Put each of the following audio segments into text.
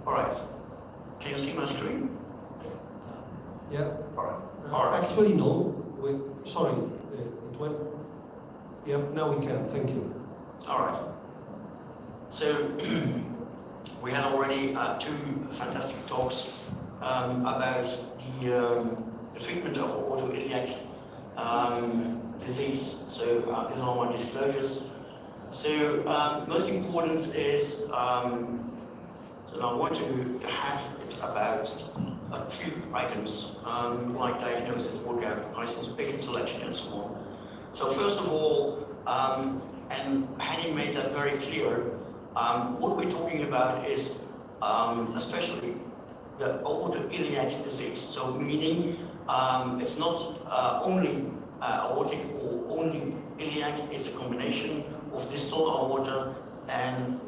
All right. Can you see my screen? Yeah. All right. All right. Actually, no. Sorry, it went. Yeah, now we can. Thank you. All right. So we had already two fantastic talks about the treatment of autoiliac disease. So these are my disclosures. So most important is so I want to have it about a few items like diagnosis, workup, license, patient selection, and so on. So first of all, and Henny made that very clear, what we're talking about is especially the autoiliac disease. So meaning it's not only aortic or only iliac, it's a combination of distal aorta and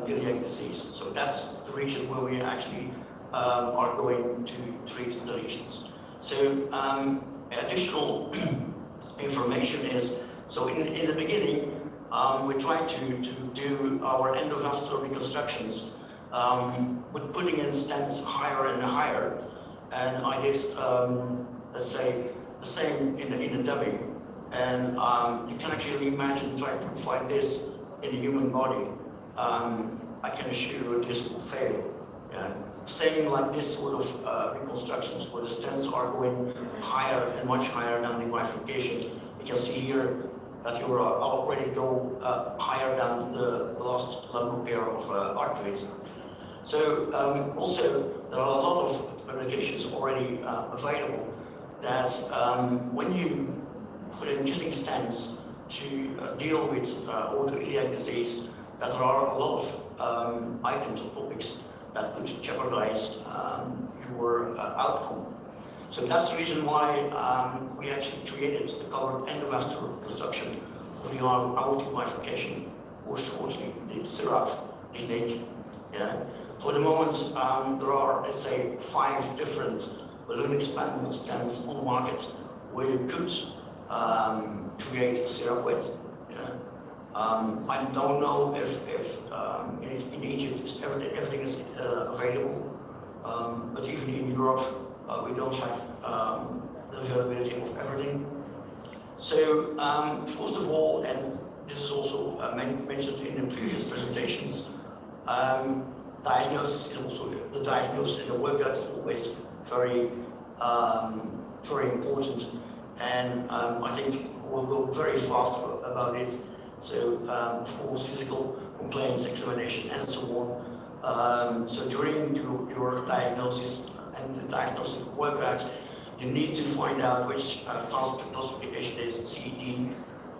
iliac disease. So that's the region where we actually are going to treat the lesions. So additional information is, so in the beginning, we tried to do our endovascular reconstructions with putting in stents higher and higher. And I did, let's say, the same in the dummy. And you can actually imagine trying to find this in the human body. I can assure you this will fail. Same like this sort of reconstructions where the stents are going higher and much higher than the bifurcation. You can see here that you already go higher than the last lumbar pair of arteries. So also there are a lot of publications already available that when you put in kissing stents to deal with autoiliac disease, that there are a lot of items or topics that could jeopardize your outcome. So that's the reason why we actually created the covered endovascular reconstruction of the aortic bifurcation, or shortly the syrup technique. Yeah. For the moment, there are, let's say, 5 different balloon expandable stents on the market where you could create a syrup with. Yeah. I don't know if in Egypt everything is available, but even in Europe we don't have the availability of everything. So first of all, and this is also mentioned in the previous presentations, diagnosis is also the diagnosis and the workup is always very very important, and I think we'll go very fast about it. So, of course, physical complaints, examination, and so on. So during your diagnosis and the diagnostic workup, you need to find out which classification is CD,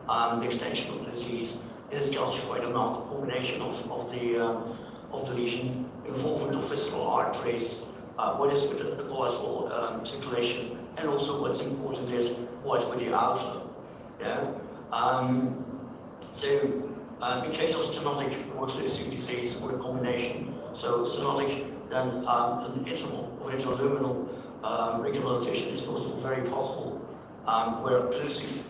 the extension of the disease, is calcified or not, combination of the lesion, involvement of visceral arteries, what is with the collateral circulation, and also what's important is what's with the outer. Yeah. So, in case of stenotic aortic disease or a combination, so stenotic, then an interval or interluminal regularization is also very possible, where occlusive,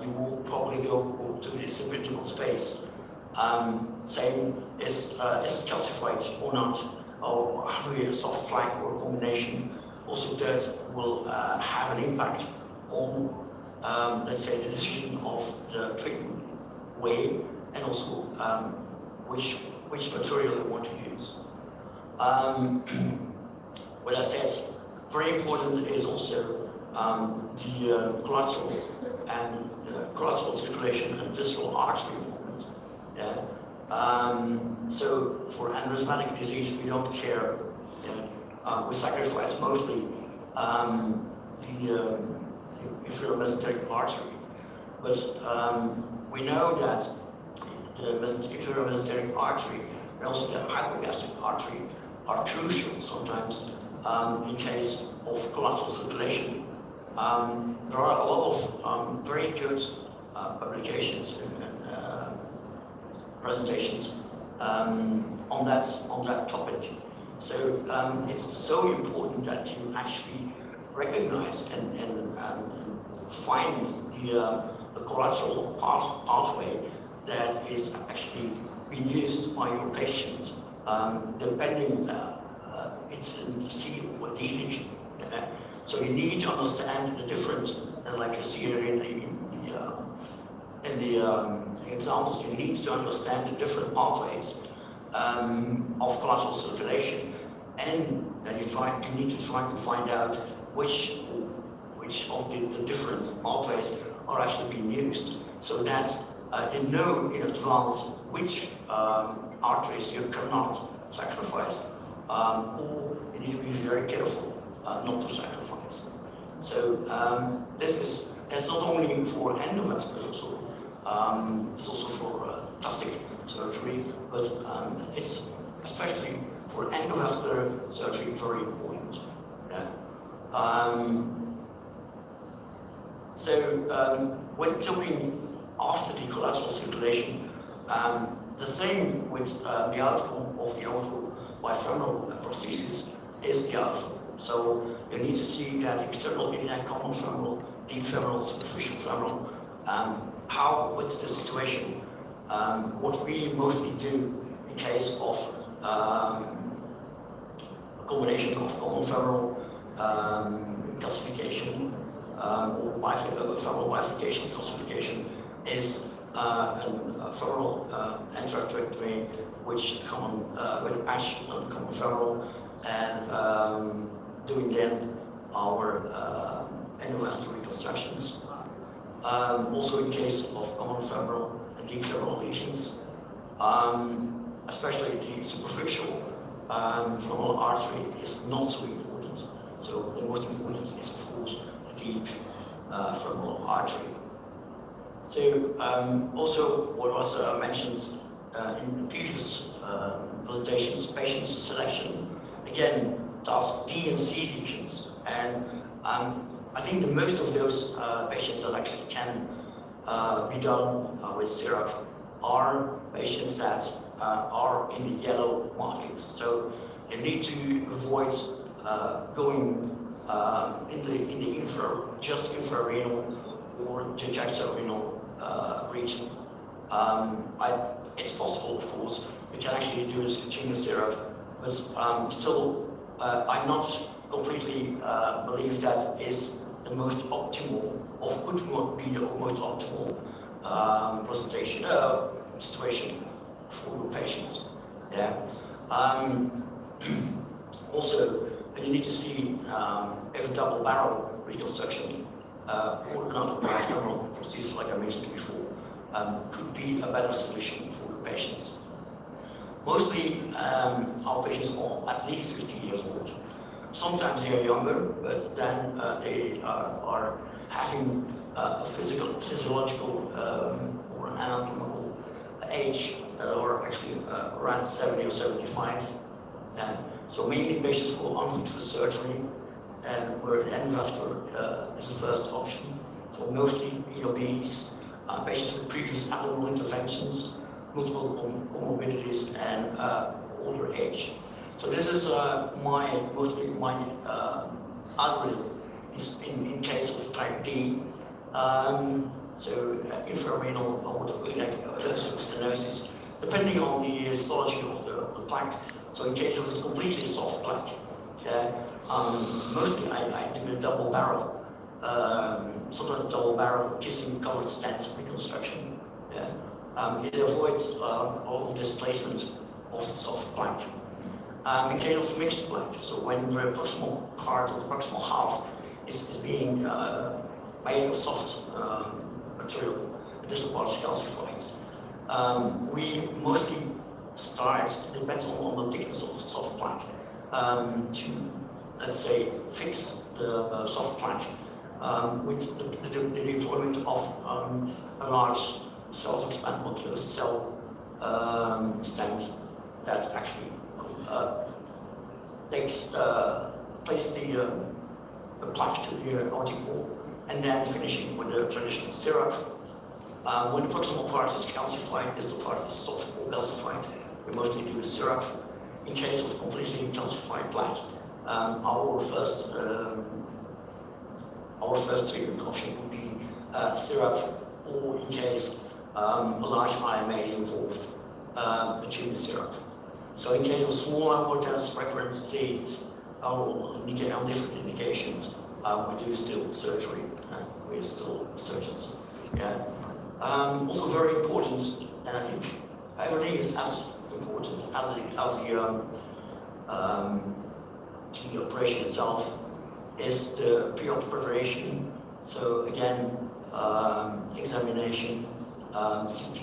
you will probably go to the subintimal space. Same is calcified or not, or having a soft flank or a combination, also that will have an impact on, let's say, the decision of the treatment way, and also which material you want to use. What I said, very important is also the collateral and collateral circulation and visceral artery involvement. Yeah. So for aneurysmatic disease, we don't care. We sacrifice mostly the inferior mesenteric artery, but we know that the inferior mesenteric artery and also the hypogastric artery are crucial sometimes in case of collateral circulation. There are a lot of very good publications and presentations on that topic. So it's so important that you actually recognize and find the collateral pathway that is actually being used by your patients, depending So you need to understand the different, and like you see here in the examples, you need to understand the different pathways of collateral circulation, and then you need to try to find out which of the different pathways are actually being used, so that you know in advance which arteries you cannot sacrifice, or you need to be very careful not to sacrifice. So that's not only for endovascular, it's also for plastic surgery, but it's especially for endovascular surgery very important. Yeah. When talking after the collateral circulation, the same with the outcome of the aortal bifemoral prosthesis is the outcome. So you need to see that external, inner, common femoral, deep femoral, superficial femoral, what's the situation? What we mostly do in case of a combination of common femoral calcification or femoral bifurcation calcification is a femoral enterectomy, which come with a patch on the common femoral, and doing then our endovascular reconstructions. Also in case of common femoral and deep femoral lesions, especially the superficial femoral artery is not so important. So the most important is of course the deep femoral artery. So also what was mentioned in the previous presentations, patient selection, again, task D and C lesions, and I think the most of those patients that actually can be done with syrup are patients that are in the yellow markings. So you need to avoid going in the infrarenal or jejactorenal region. It's possible, of course, we can actually do this with genius syrup, but still, I not completely believe that is the most optimal, or could be the most optimal presentation situation for the patients. Yeah. Also, you need to see if a double barrel reconstruction or another bifemoral prosthesis, like I mentioned before, could be a better solution for the patients. Mostly, our patients are at least 50 years old. Sometimes they are younger, but then they are having a physiological or an anatomical age that are actually around 70 or 75. And so mainly patients who are unfit for surgery, and where endovascular is the first option. So mostly obese, patients with previous abdominal interventions, multiple comorbidities, and older age. So this is mostly my algorithm is in case of type D. Infrarenal aortic stenosis, depending on the histology of the plaque. So in case of a completely soft plaque, mostly I do a double barrel, sometimes a double barrel kissing covered stent reconstruction. It avoids all of displacement of the soft plaque. In case of mixed plaque, so when the proximal part or the proximal half is being made of soft material, the distal part is calcified, we mostly start, it depends on the thickness of the soft plaque, to, let's say, fix the soft plaque with the deployment of a large self-expandable closed cell stent that actually place the plaque to the aortic wall, and then finishing with the traditional syrup. When the proximal part is calcified, distal part is soft or calcified, we mostly do a syrup. In case of completely calcified plaque, our first treatment option would be syrup, or in case a large IMA is involved, a tubing syrup. So in case of small aortas, recurrent disease, or on different indications, we do still surgery. We're still surgeons. Yeah. Also very important, and I think everything is as important as the operation itself, is the pre-op preparation. So again, examination, CT,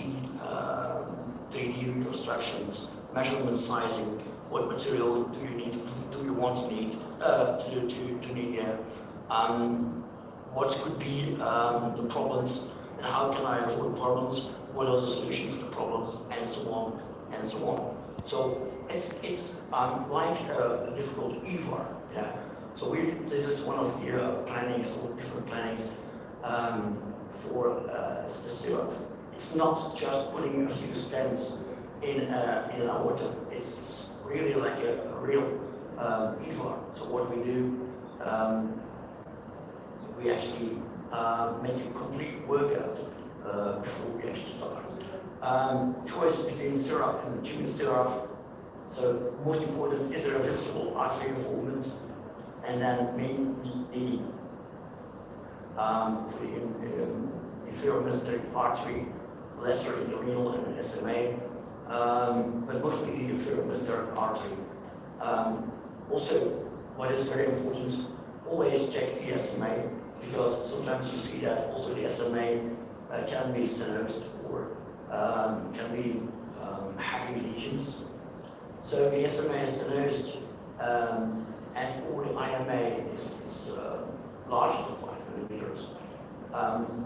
3D reconstructions, measurement sizing, what material do you need, do you want to need, to need here, what could be the problems, and how can I avoid problems, what are the solutions to the problems, and so on, and so on. So it's like a difficult EVAR, yeah. So this is one of the plannings, or different plannings for a syrup. It's not just putting a few stents in an aorta. It's really like a real EVAR. So what we do, we actually make a complete workout before we actually start. Choice between syrup and tube syrup. So most important is there a visible artery involvement, and then maybe the inferior mesenteric artery, lesser in the renal and SMA, but mostly the inferior mesenteric artery. Also, what is very important, always check the SMA, because sometimes you see that also the SMA can be stenosed or can be heavy lesions. So the SMA is stenosed, and or the IMA is larger than 5 millimeters.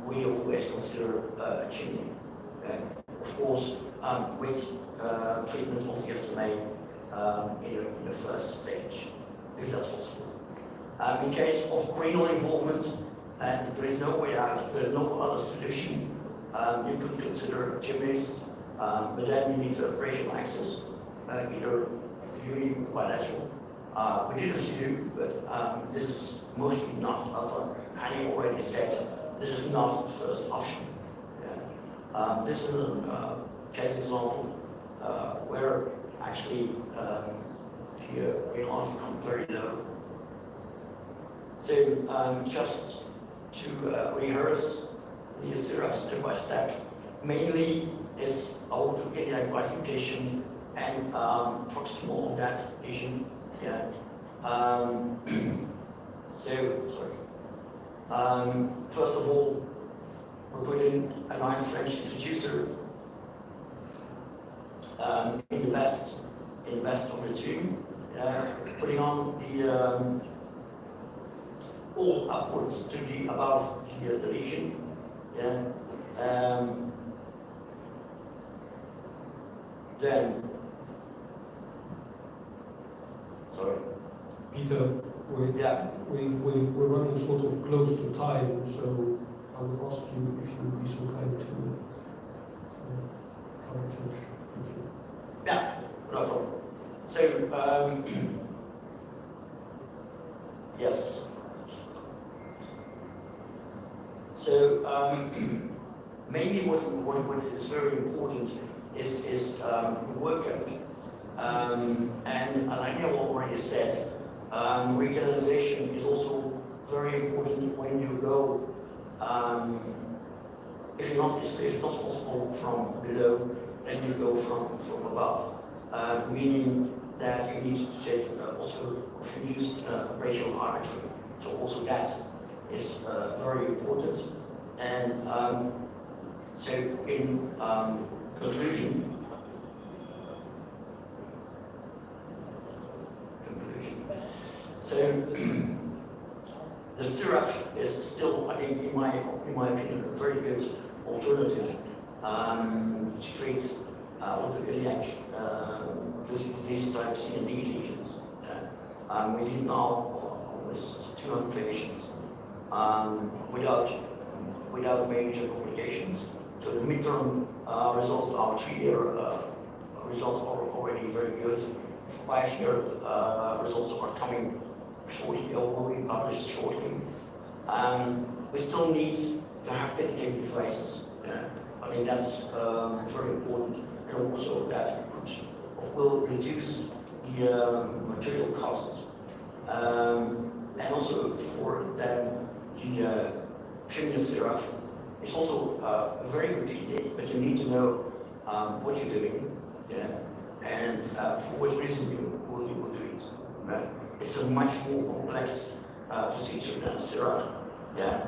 We always consider a chimney. Of course, with treatment of the SMA in the first stage, if that's possible. In case of renal involvement, and there is no way out, there's no other solution, you could consider chimneys, but then you need a brachial access, either uni or bilateral. We did a few, but this is mostly not, as Hani already said, this is not the first option. Yeah. This is a case example where actually here we have come very low. So just to rehearse the syrup step by step, mainly is aortic bifurcation and proximal of that lesion. Yeah. First of all, we put in a 9 French introducer in the best of the tube, putting on the all upwards to the above the lesion. Yeah. Then, sorry. Peter, we're running sort of close to time, so I would ask you if you would be so kind to try and finish. Thank you. Yeah, no problem. So, yes. So, mainly what is very important is the workout. And as I know already said, recanalization is also very important when you go, if it's not possible from below, then you go from above. Meaning that you need to take also fused brachial artery. So also that is very important. And so in conclusion, so the syrup is still, I think, in my opinion, a very good alternative to treat orthopedic occlusive disease type C and D lesions. We did now almost 200 patients without major complications. So the midterm results, our 3-year results are already very good. 5-year results are coming shortly, or will be published shortly. We still need to have dedicated devices. I think that's very important, and also that will reduce the material costs. And and also for them, the treatment syrup is also a very good technique, but you need to know what you're doing, yeah, and for what reason you will do it. Right? It's a much more complex procedure than syrup, yeah.